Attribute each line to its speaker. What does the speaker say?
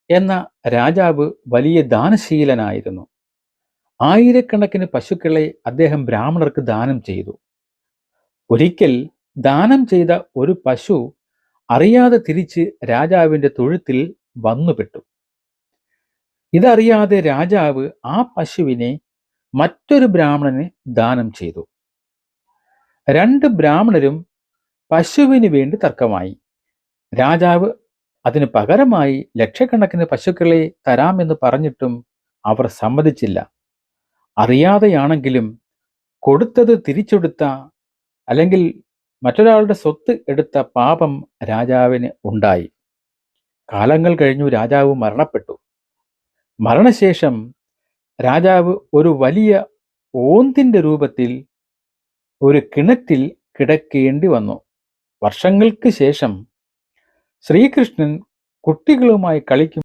Speaker 1: എന്ന രാജാവ് വലിയ ദാനശീലനായിരുന്നു. ആയിരക്കണക്കിന് പശുക്കളെ അദ്ദേഹം ബ്രാഹ്മണർക്ക് ദാനം ചെയ്തു. ഒരിക്കൽ ദാനം ചെയ്ത ഒരു പശു അറിയാതെ തിരിച്ച് രാജാവിന്റെ തൊഴുത്തിൽ വന്നുപെട്ടു. ഇതറിയാതെ രാജാവ് ആ പശുവിനെ മറ്റൊരു ബ്രാഹ്മണന് ദാനം ചെയ്തു. രണ്ട് ബ്രാഹ്മണരും പശുവിന് വേണ്ടി തർക്കമായി. രാജാവ് അതിന് പകരമായി ലക്ഷക്കണക്കിന് പശുക്കളെ തരാമെന്ന് പറഞ്ഞിട്ടും അവർ സമ്മതിച്ചില്ല. അറിയാതെയാണെങ്കിലും കൊടുത്തത് തിരിച്ചെടുത്ത, അല്ലെങ്കിൽ മറ്റൊരാളുടെ സ്വത്ത് എടുത്ത പാപം രാജാവിന് ഉണ്ടായി. കാലങ്ങൾ കഴിഞ്ഞു രാജാവ് മരണപ്പെട്ടു. മരണശേഷം രാജാവ് ഒരു വലിയ ഓന്തിന്റെ രൂപത്തിൽ ഒരു കിണറ്റിൽ കിടക്കേണ്ടി വന്നു. വർഷങ്ങൾക്ക് ശേഷം ശ്രീകൃഷ്ണൻ കുട്ടികളുമായി കളിക്കും